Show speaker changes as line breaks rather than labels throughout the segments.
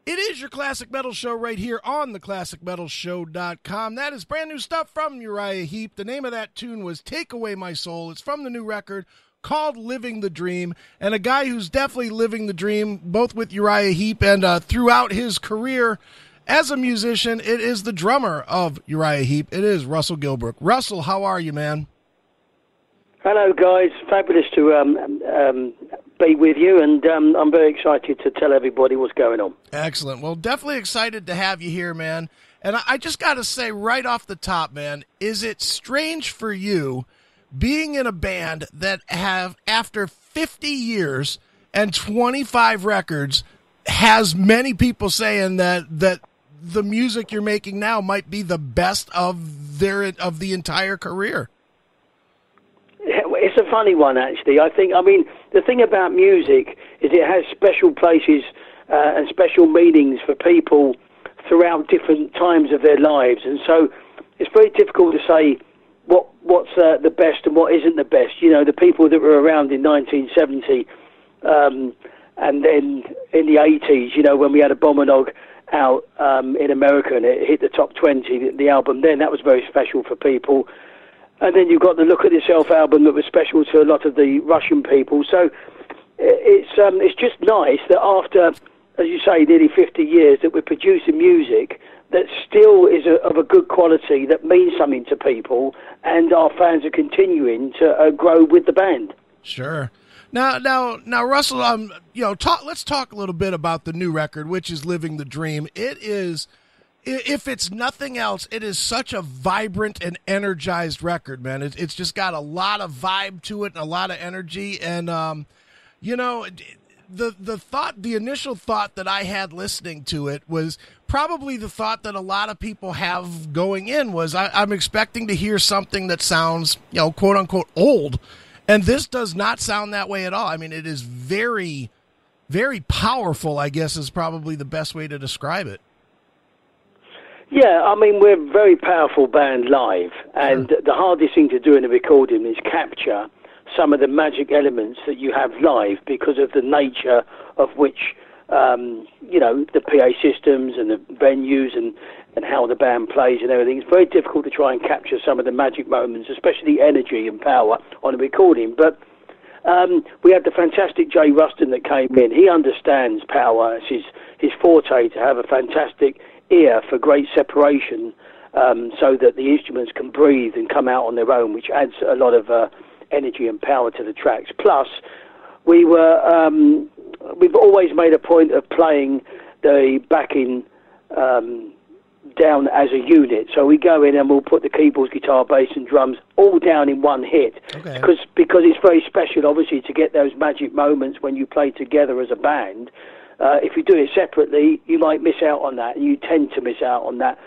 It is your Classic Metal Show right here on theclassicmetalshow.com. That is brand new stuff from Uriah Heep. The name of that tune was Take Away My Soul. It's from the new record called Living the Dream. And a guy who's definitely living the dream, both with Uriah Heep and throughout his career as a musician, it is the drummer of Uriah Heep. It is Russell Gilbrook. Russell, how are you, man?
Hello, guys. Fabulous to be with you, and I'm very excited to tell everybody what's going on.
Excellent. Well, definitely excited to have you here, man. And I just got to say right off the top, man, is it strange for you being in a band that have, after 50 years and 25 records, has many people saying that the music you're making now might be the best of the entire career?
It's a funny one, actually. I mean, the thing about music is it has special places and special meanings for people throughout different times of their lives. And so it's very difficult to say what's the best and what isn't the best. You know, the people that were around in 1970 and then in the 80s, you know, when we had a Bombernog out in America and it hit the top 20, the album then, that was very special for people. And then you've got the Look at Yourself album that was special to a lot of the Russian people. So it's just nice that after, as you say, nearly 50 years, that we're producing music that still is of a good quality, that means something to people, and our fans are continuing to grow with the band.
Sure. Now, Russell, let's talk a little bit about the new record, which is Living the Dream. It is, if it's nothing else, it is such a vibrant and energized record, man. It's just got a lot of vibe to it and a lot of energy. And, the initial thought that I had listening to it was probably the thought that a lot of people have going in was I'm expecting to hear something that sounds, quote unquote old. And this does not sound that way at all. I mean, it is very, very powerful, I guess, is probably the best way to describe it.
Yeah, I mean, we're a very powerful band live, and the hardest thing to do in a recording is capture some of the magic elements that you have live because of the nature of which, the PA systems and the venues and how the band plays and everything. It's very difficult to try and capture some of the magic moments, especially energy and power on a recording. But we had the fantastic Jay Ruston that came in. He understands power. It's his forte to have a fantastic ear for great separation so that the instruments can breathe and come out on their own, which adds a lot of energy and power to the tracks. Plus, we've always made a point of playing the backing down as a unit. So we go in and we'll put the keyboards, guitar, bass and drums all down in one hit.
Okay.
Because it's very special, obviously, to get those magic moments when you play together as a band. If you do it separately, you might miss out on that, and you tend to miss out on that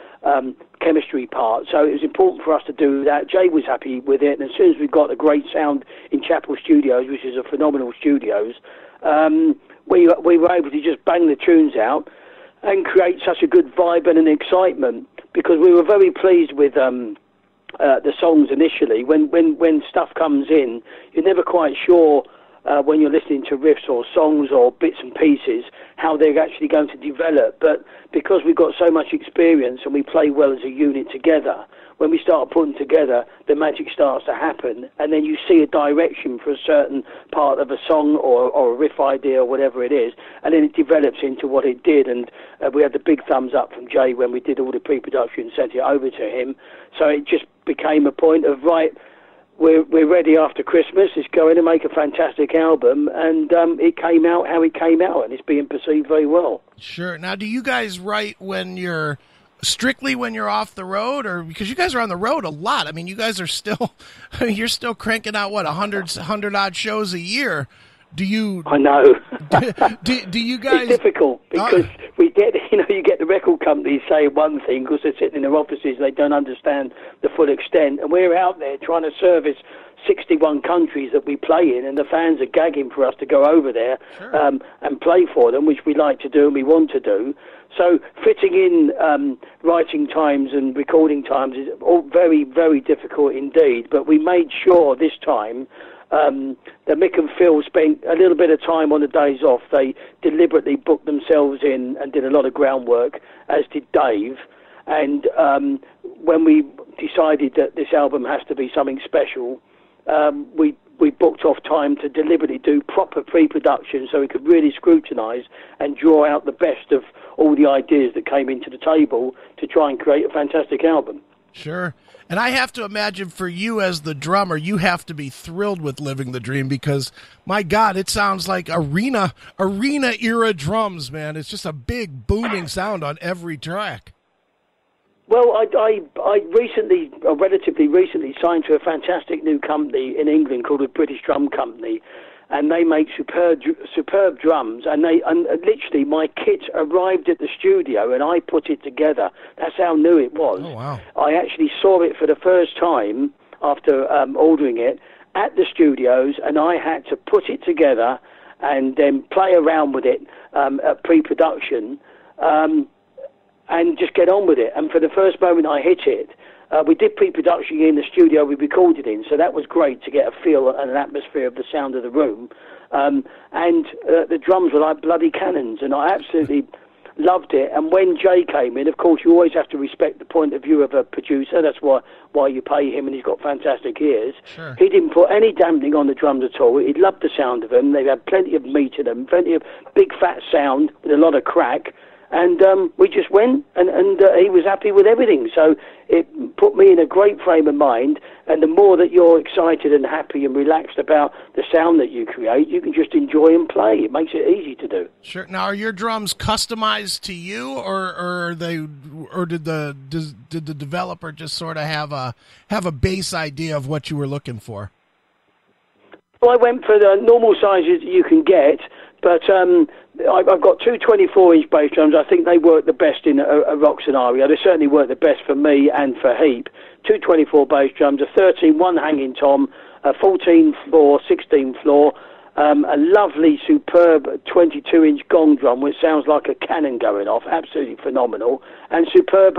chemistry part. So it was important for us to do that. Jay was happy with it, and as soon as we got a great sound in Chapel Studios, which is a phenomenal studios, we were able to just bang the tunes out and create such a good vibe and an excitement, because we were very pleased with the songs initially. When stuff comes in, you're never quite sure when you're listening to riffs or songs or bits and pieces how they're actually going to develop. But because we've got so much experience and we play well as a unit together, when we start putting together, the magic starts to happen, and then you see a direction for a certain part of a song or a riff idea or whatever it is, and then it develops into what it did. And we had the big thumbs up from Jay when we did all the pre-production and sent it over to him. So it just became a point of, right, we're ready after Christmas. Let's go in and make a fantastic album, and it came out how it came out, and it's being perceived very well.
Sure. Now, do you guys write strictly when you're off the road, or because you guys are on the road a lot? I mean, you guys are still, you're still cranking out 100 odd shows a year. Do you?
I know.
do you guys?
It's difficult because we get, you get the record companies saying one thing because they're sitting in their offices, they don't understand the full extent, and we're out there trying to service 61 countries that we play in, and the fans are gagging for us to go over there and play for them, which we like to do and we want to do. So fitting in writing times and recording times is all very, very difficult indeed. But we made sure this time that Mick and Phil spent a little bit of time on the days off. They deliberately booked themselves in and did a lot of groundwork, as did Dave. And when we decided that this album has to be something special, we booked off time to deliberately do proper pre-production so we could really scrutinise and draw out the best of all the ideas that came into the table to try and create a fantastic album.
Sure. And I have to imagine for you as the drummer, you have to be thrilled with Living the Dream because, my God, it sounds like arena era drums, man. It's just a big booming sound on every track.
Well, I recently, or relatively recently, signed to a fantastic new company in England called the British Drum Company, and they make superb drums. And literally, my kit arrived at the studio, and I put it together. That's how new it was.
Oh, wow.
I actually saw it for the first time after ordering it at the studios, and I had to put it together and then play around with it at pre-production. And just get on with it. And for the first moment I hit it, we did pre-production in the studio we recorded in, so that was great to get a feel and an atmosphere of the sound of the room. And the drums were like bloody cannons, and I absolutely loved it. And when Jay came in, of course, you always have to respect the point of view of a producer. That's why you pay him, and he's got fantastic ears.
Sure.
He didn't put any dampening on the drums at all. He loved the sound of them. They had plenty of meat in them, plenty of big fat sound with a lot of crack. And we just went, and he was happy with everything. So it put me in a great frame of mind. And the more that you're excited and happy and relaxed about the sound that you create, you can just enjoy and play. It makes it easy to do.
Sure. Now, are your drums customized to you, or did the developer just sort of have a base idea of what you were looking for?
Well, I went for the normal sizes you can get, but I've got two 24-inch bass drums. I think they work the best in a rock scenario. They certainly work the best for me and for Heep. Two 24 bass drums, a 13 one-hanging tom, a 14-floor, 16-floor, a lovely, superb 22-inch gong drum, which sounds like a cannon going off, absolutely phenomenal, and superb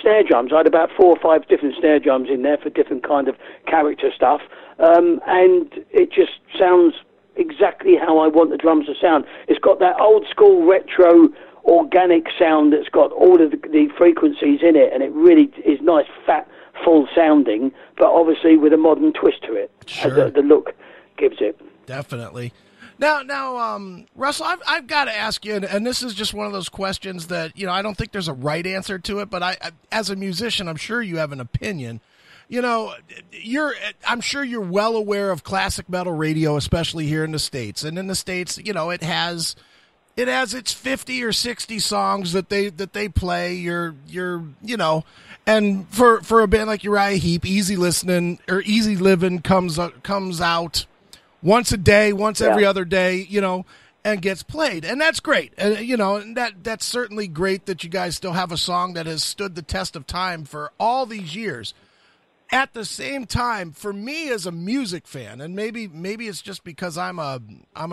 snare drums. I had about 4 or 5 different snare drums in there for different kind of character stuff, and it just sounds exactly how I want the drums to sound. It's got that old school retro organic sound that's got all of the frequencies in it, and it really is nice, fat, full sounding, but obviously with a modern twist to it.
Sure.
The look gives it.
Definitely. Now, Russell, I've got to ask you, and this is just one of those questions that, I don't think there's a right answer to it, but I as a musician, I'm sure you have an opinion. I'm sure you're well aware of classic metal radio, especially here in the States. And in the States, it has its 50 or 60 songs that they play. And for a band like Uriah Heep, Easy Listening or Easy Living comes out once a day, once every other day, and gets played. And that's great. And and that's certainly great that you guys still have a song that has stood the test of time for all these years. At the same time, for me as a music fan, and maybe it's just because I'm a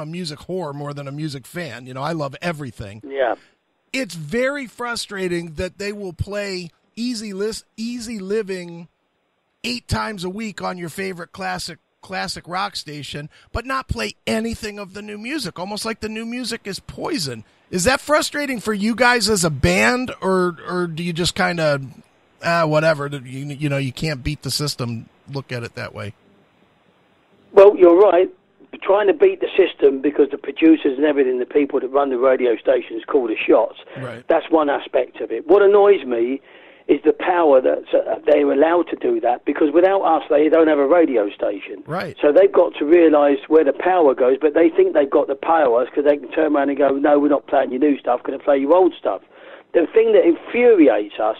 music whore more than a music fan. I love everything.
Yeah.
It's very frustrating that they will play Easy Living 8 times a week on your favorite classic rock station, but not play anything of the new music, almost like the new music is poison. Is that frustrating for you guys as a band, or do you just kind of whatever, you can't beat the system, look at it that way?
Well, you're right. Trying to beat the system because the producers and everything, the people that run the radio stations call the shots.
Right.
That's one aspect of it. What annoys me is the power that they're allowed to do that, because without us, they don't have a radio station.
Right.
So they've got to realise where the power goes, but they think they've got the power because they can turn around and go, no, we're not playing your new stuff, we're going to play your old stuff. The thing that infuriates us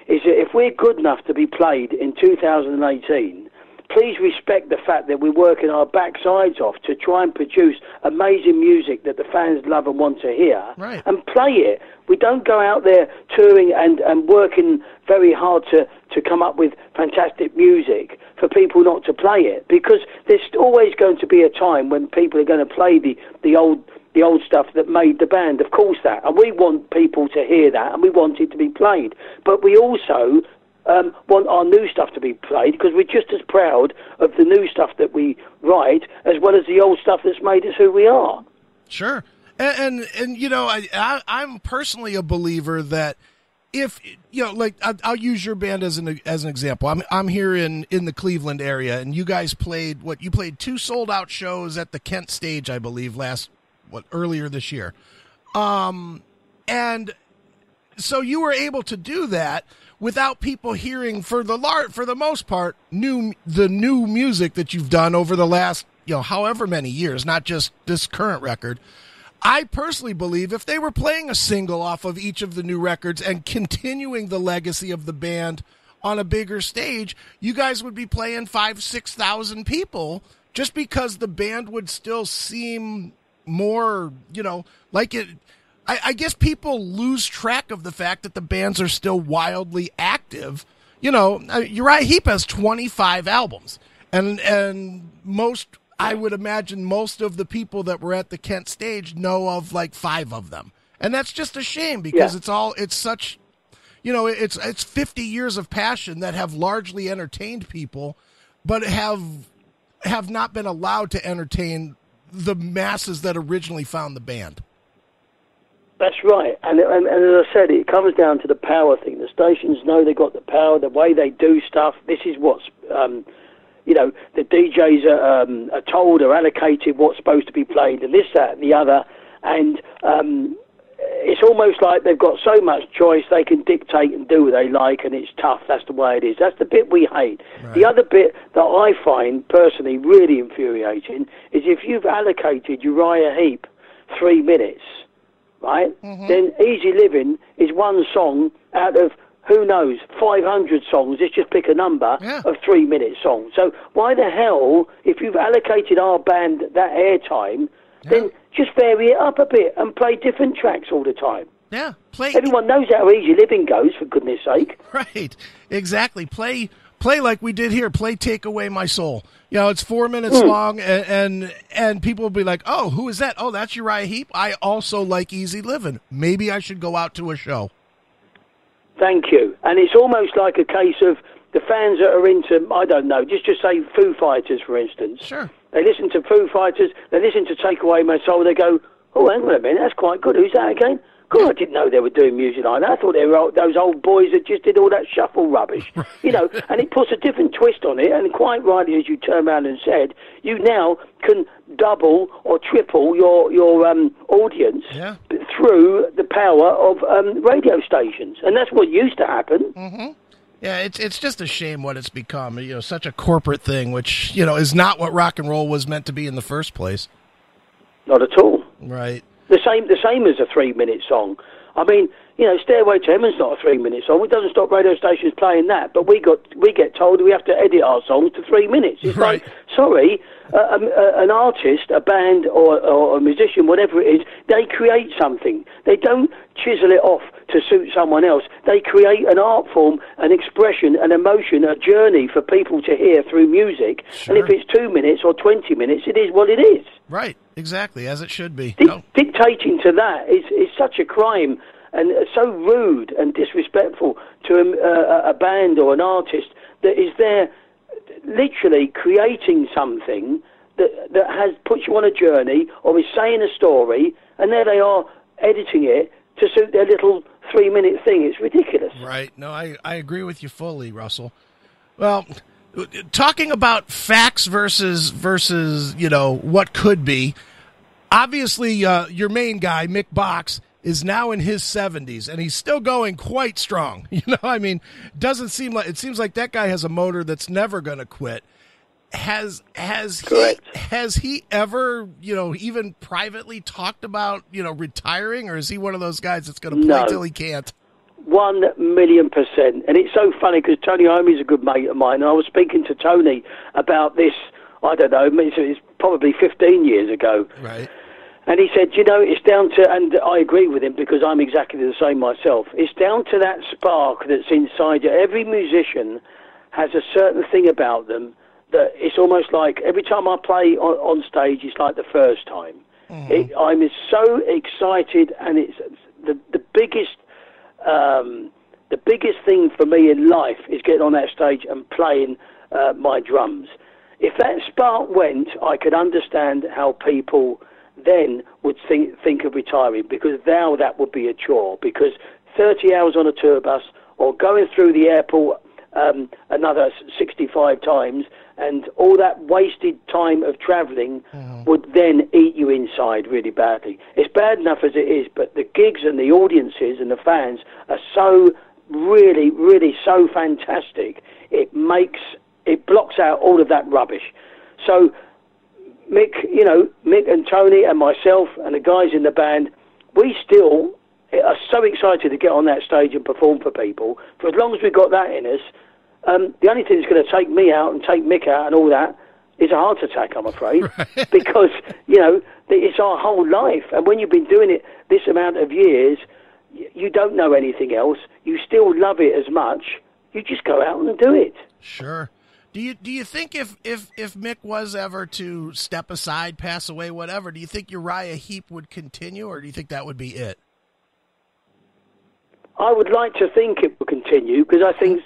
is that if we're good enough to be played in 2018, please respect the fact that we're working our backsides off to try and produce amazing music that the fans love and want to hear,
right,
and play it. We don't go out there touring and working very hard to come up with fantastic music for people not to play it, because there's always going to be a time when people are going to play the old stuff that made the band, of course that, and we want people to hear that, and we want it to be played. But we also want our new stuff to be played, because we're just as proud of the new stuff that we write as well as the old stuff that's made us who we are.
Sure. And you know, I'm personally a believer that if, you know, like I'll use your band as an example. I'm here in the Cleveland area, and you guys played you played 2 sold out shows at the Kent Stage, I believe, earlier this year. And so you were able to do that without people hearing, for the most part, the new music that you've done over the last, you know, however many years, not just this current record. I personally believe if they were playing a single off of each of the new records and continuing the legacy of the band on a bigger stage, you guys would be playing 5,000-6,000 people, just because the band would still seem more, you know, like it. I guess people lose track of the fact that the bands are still wildly active. You know, Uriah Heep has 25 albums, and I would imagine most of the people that were at the Kent Stage know of like 5 of them. And that's just a shame, because it's such, you know, it's 50 years of passion that have largely entertained people, but have not been allowed to entertain the masses that originally found the band.
That's right, and as I said, it comes down to the power thing. The stations know they've got the power, the way they do stuff. This is what's, you know, the DJs are told or allocated what's supposed to be played, and this, that, and the other, and it's almost like they've got so much choice they can dictate and do what they like, and it's tough. That's the way it is. That's the bit we hate. Right. The other bit that I find personally really infuriating is if you've allocated Uriah Heep 3 minutes, right? Mm-hmm. Then Easy Living is one song out of, who knows, 500 songs. Let's just pick a number of 3-minute songs. So why the hell, if you've allocated our band that airtime, then just vary it up a bit and play different tracks all the time.
Yeah.
Everyone knows how Easy Living goes, for goodness sake.
Right. Exactly. Play like we did here. Play Take Away My Soul. You know, it's 4 minutes long, and people will be like, oh, who is that? Oh, that's Uriah Heep. I also like Easy Living. Maybe I should go out to a show.
Thank you. And it's almost like a case of the fans that are into, I don't know, just say Foo Fighters, for instance. Sure. They listen to Foo Fighters, they listen to Take Away My Soul, they go, oh, hang on a minute, that's quite good. Who's that again? God, I didn't know they were doing music like that. I thought they were those old boys that just did all that shuffle rubbish. You know, and it puts a different twist on it, and quite rightly, as you turned around and said, you now can double or triple your audience through the power of radio stations. And that's what used to happen.
Mm-hmm. Yeah, it's just a shame what it's become. You know, such a corporate thing, which, you know, is not what rock and roll was meant to be in the first place.
Not at all.
Right.
The same as a 3-minute song. I mean, you know, Stairway to Heaven's not a 3-minute song. It doesn't stop radio stations playing that, but we get told we have to edit our songs to 3 minutes. It's like, sorry, an artist, a band, or a musician, whatever it is, they create something. They don't chisel it off to suit someone else. They create an art form, an expression, an emotion, a journey for people to hear through music. Sure. And if it's 2 minutes or 20 minutes, it is what it is.
Right, exactly, as it should be.
Dictating to that is such a crime, and so rude and disrespectful to a band or an artist that is there literally creating something that has put you on a journey or is saying a story, and there they are editing it to suit their little 3-minute thing. It's ridiculous.
Right. No, I agree with you fully, Russell. Well, talking about facts versus you know, what could be, obviously your main guy, Mick Box, is now in his 70s, and he's still going quite strong. You know, I mean, it seems like that guy has a motor that's never going to quit. Has he ever, you know, even privately talked about, you know, retiring, or is he one of those guys that's going to play till he can't?
1,000,000%. And it's so funny because Tony Iommi is a good mate of mine, and I was speaking to Tony about this, I don't know, it's probably 15 years ago.
Right.
And he said, you know, it's down to, and I agree with him because I'm exactly the same myself, it's down to that spark that's inside you. Every musician has a certain thing about them that it's almost like every time I play on stage, it's like the first time. Mm-hmm. I'm so excited, and it's the biggest The biggest thing for me in life is getting on that stage and playing my drums. If that spark went, I could understand how people then would think of retiring, because now that would be a chore, because 30 hours on a tour bus or going through the airport another 65 times and all that wasted time of travelling would then eat you inside really badly. It's bad enough as it is, but the gigs and the audiences and the fans are so really, really so fantastic. It blocks out all of that rubbish. So Mick and Tony and myself and the guys in the band, we still are so excited to get on that stage and perform for people. For as long as we've got that in us, the only thing that's going to take me out and take Mick out and all that is a heart attack, I'm afraid, right. Because, it's our whole life. And when you've been doing it this amount of years, you don't know anything else. You still love it as much. You just go out and do it.
Sure. Do you think if Mick was ever to step aside, pass away, whatever, do you think Uriah Heep would continue, or do you think that would be it?
I would like to think it would continue, because I think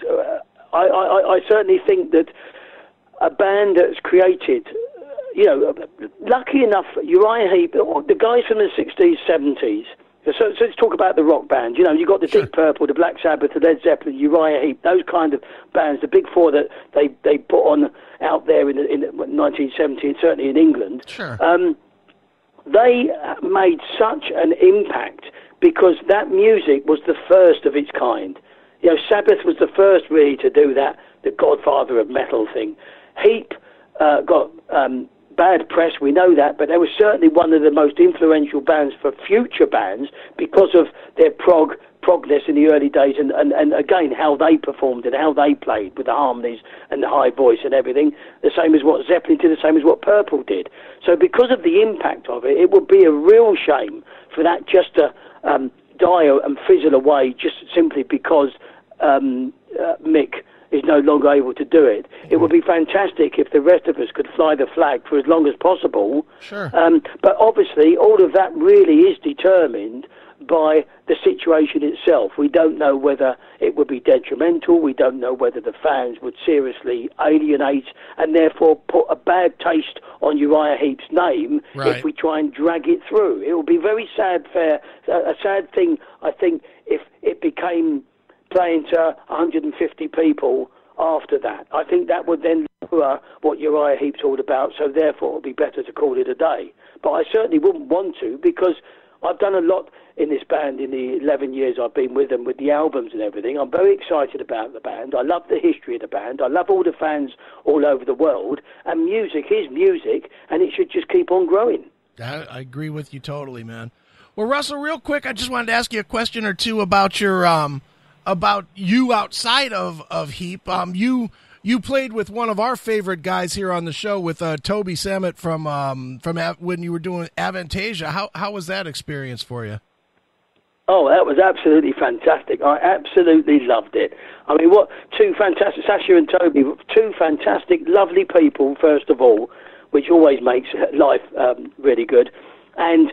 I certainly think that a band that's created, lucky enough, Uriah Heep, the guys from the 60s, 70s. So let's talk about the rock bands. You've got the Deep Purple, the Black Sabbath, the Led Zeppelin, Uriah Heep, those kind of bands, the big four that they put on out there in 1970, and certainly in England.
Sure.
They made such an impact because that music was the first of its kind. Sabbath was the first really to do that, the godfather of metal thing. Heep got bad press, we know that, but they were certainly one of the most influential bands for future bands because of their progness in the early days, and again how they performed and how they played with the harmonies and the high voice and everything, the same as what Zeppelin did, the same as what Purple did. So because of the impact of it, it would be a real shame for that just to die and fizzle away just simply because Mick is no longer able to do it. It would be fantastic if the rest of us could fly the flag for as long as possible.
Sure.
But obviously, all of that really is determined by the situation itself. We don't know whether it would be detrimental. We don't know whether the fans would seriously alienate and therefore put a bad taste on Uriah Heep's name if we try and drag it through. It would be very sad, a sad thing, I think, if it became playing to 150 people after that. I think that would then lower what Uriah Heep's all about, so therefore it would be better to call it a day. But I certainly wouldn't want to, because I've done a lot in this band in the 11 years I've been with them, with the albums and everything. I'm very excited about the band. I love the history of the band. I love all the fans all over the world, and music is music, and it should just keep on growing.
I agree with you totally, man. Well, Russell, real quick, I just wanted to ask you a question or two about your about you outside of Heep. You played with one of our favorite guys here on the show, with Toby Sammet from when you were doing Avantasia. How was that experience for you?
Oh, that was absolutely fantastic. I absolutely loved it. I mean, what two fantastic, Sasha and Toby, two fantastic, lovely people, first of all, which always makes life really good. And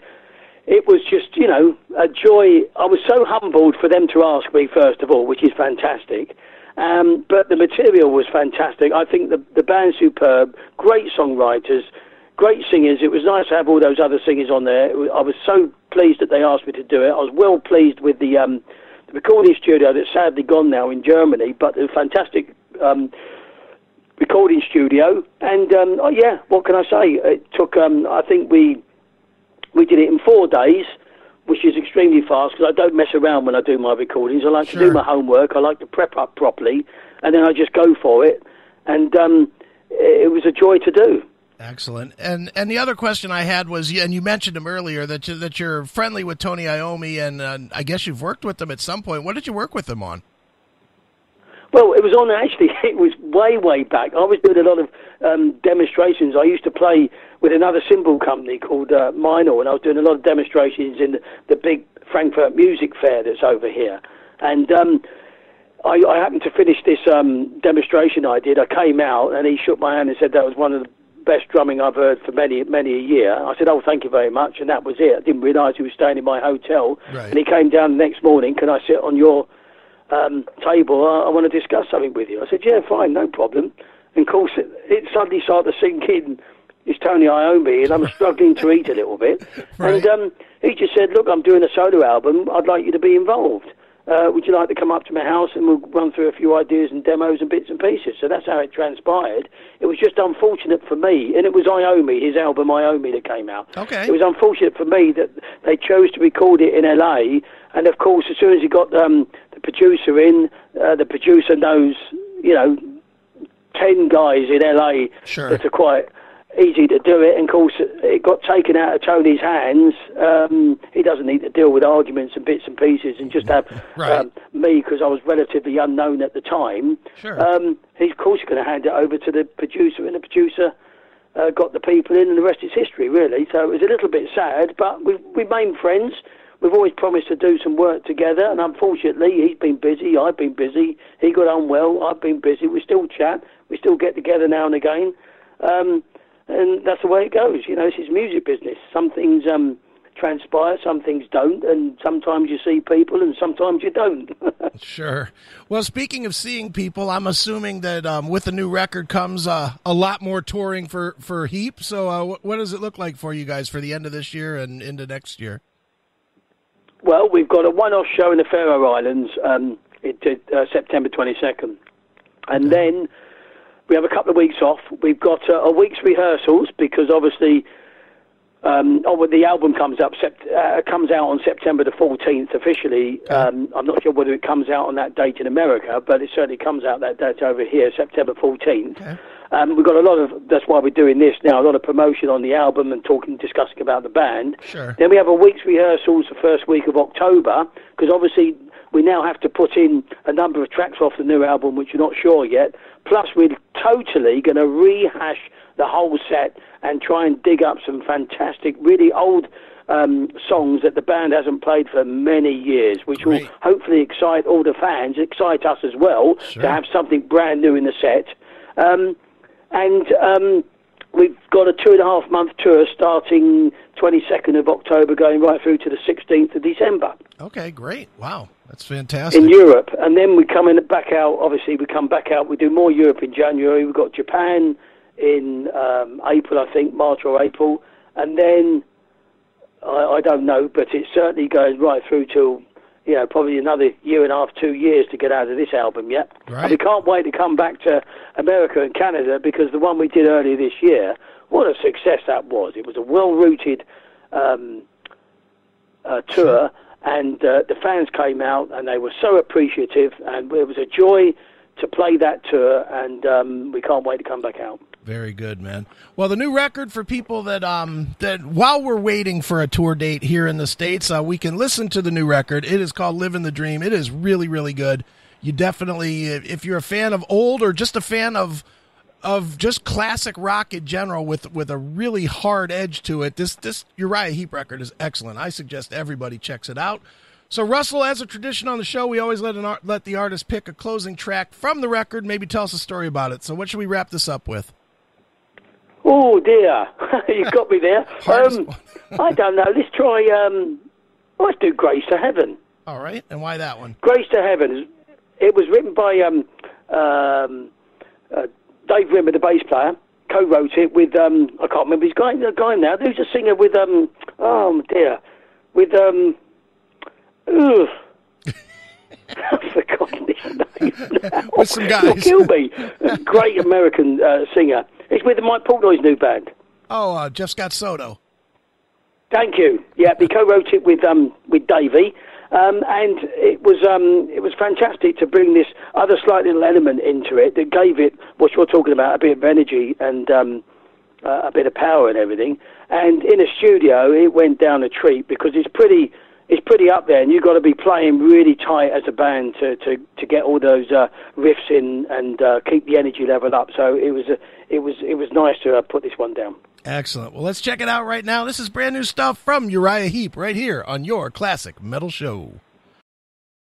it was just, a joy. I was so humbled for them to ask me, first of all, which is fantastic. But the material was fantastic. I think the band's superb, great songwriters, great singers. It was nice to have all those other singers on there. I was so pleased that they asked me to do it. I was well pleased with the recording studio that's sadly gone now in Germany, but a fantastic recording studio. And, what can I say? It took, I think we did it in 4 days, which is extremely fast, because I don't mess around when I do my recordings. I like to do my homework. I like to prep up properly, and then I just go for it. And it was a joy to do.
Excellent. And the other question I had was, and you mentioned him earlier, that you're friendly with Tony Iommi, and I guess you've worked with them at some point. What did you work with them on?
Well, it was way back. I was doing a lot of demonstrations. I used to play with another cymbal company called Minor, and I was doing a lot of demonstrations in the big Frankfurt Music Fair that's over here. And I happened to finish this demonstration I did. I came out, and he shook my hand and said that was one of the best drumming I've heard for many a year. I said, oh, thank you very much, and that was it. I didn't realise he was staying in my hotel.
Right.
And he came down the next morning, can I sit on your table, I want to discuss something with you. I said, yeah, fine, no problem. And of course, it suddenly started to sink in. It's Tony Iommi, and I'm struggling to eat a little bit.
Right.
And he just said, look, I'm doing a solo album. I'd like you to be involved. Would you like to come up to my house and we'll run through a few ideas and demos and bits and pieces? So that's how it transpired. It was just unfortunate for me, and it was Iommi, his album Iommi, that came out.
Okay.
It was unfortunate for me that they chose to record it in LA, and of course, as soon as he got the producer in, the producer knows, 10 guys in LA
Sure.
that are quite easy to do it, and of course it got taken out of Tony's hands. He doesn't need to deal with arguments and bits and pieces and just have
Right.
me, because I was relatively unknown at the time.
Sure.
He's of course going to hand it over to the producer, and the producer got the people in, and the rest is history, really. So it was a little bit sad, but we remained friends. We've always promised to do some work together, and unfortunately he's been busy, I've been busy, he got unwell, I've been busy. We still chat, we still get together now and again. And that's the way it goes. This is music business. Some things transpire, some things don't, and sometimes you see people and sometimes you don't.
Sure. Well, speaking of seeing people, I'm assuming that with the new record comes a lot more touring for Heep. So what does it look like for you guys for the end of this year and into next year?
Well, we've got a one-off show in the Faroe Islands, September 22nd. And then we have a couple of weeks off. We've got a week's rehearsals because obviously when the album comes out on September the 14th officially. I'm not sure whether it comes out on that date in America, but it certainly comes out that date over here, September 14th. Okay. We've got that's why we're doing this now, a lot of promotion on the album and discussing about the band.
Sure.
Then we have a week's rehearsals the first week of October, because obviously we now have to put in a number of tracks off the new album, which we're not sure yet. Plus, we're totally going to rehash the whole set and try and dig up some fantastic, really old songs that the band hasn't played for many years, which will hopefully excite all the fans, excite us as well, to have something brand new in the set. And we've got a 2.5-month tour starting 22nd of October, going right through to the 16th of December.
Okay, great. Wow, that's fantastic.
In Europe. And then we come back out, obviously we come back out, we do more Europe in January. We've got Japan in April, I think, March or April. And then, I don't know, but it certainly goes right through till, probably another 1.5, 2 years to get out of this album yet.
Right.
And we can't wait to come back to America and Canada, because the one we did earlier this year, what a success that was. It was a well-rooted tour, and the fans came out and they were so appreciative, and it was a joy to play that tour, and we can't wait to come back out.
Very good, man. Well, the new record, for people that while we're waiting for a tour date here in the States, we can listen to the new record. It is called Living the Dream. It is really, really good. You definitely, if you're a fan of old or just a fan of just classic rock in general with a really hard edge to it, this Uriah Heep record is excellent. I suggest everybody checks it out. So, Russell, as a tradition on the show, we always let the artist pick a closing track from the record, maybe tell us a story about it. So what should we wrap this up with?
Oh, dear. You got me there. I don't know. Let's try, let's do Grace to Heaven.
All right. And why that one?
Grace to Heaven. It was written by Dave Rimmer, the bass player, co-wrote it with, I can't remember his guy now. There's a singer with, I've forgotten his name now.
With some guys.
He'll kill me. Great American singer. He's with Mike Portnoy's new band.
Oh, Jeff Scott Soto.
Thank you. Yeah, he co-wrote it with Davey, and it was fantastic to bring this other slight little element into it that gave it what you're talking about, a bit of energy and a bit of power and everything. And in a studio, it went down a treat, because it's pretty up there, and you've got to be playing really tight as a band to get all those riffs in and keep the energy level up. So it was nice to put this one down.
Excellent. Well, let's check it out right now. This is brand new stuff from Uriah Heep right here on your Classic Metal Show.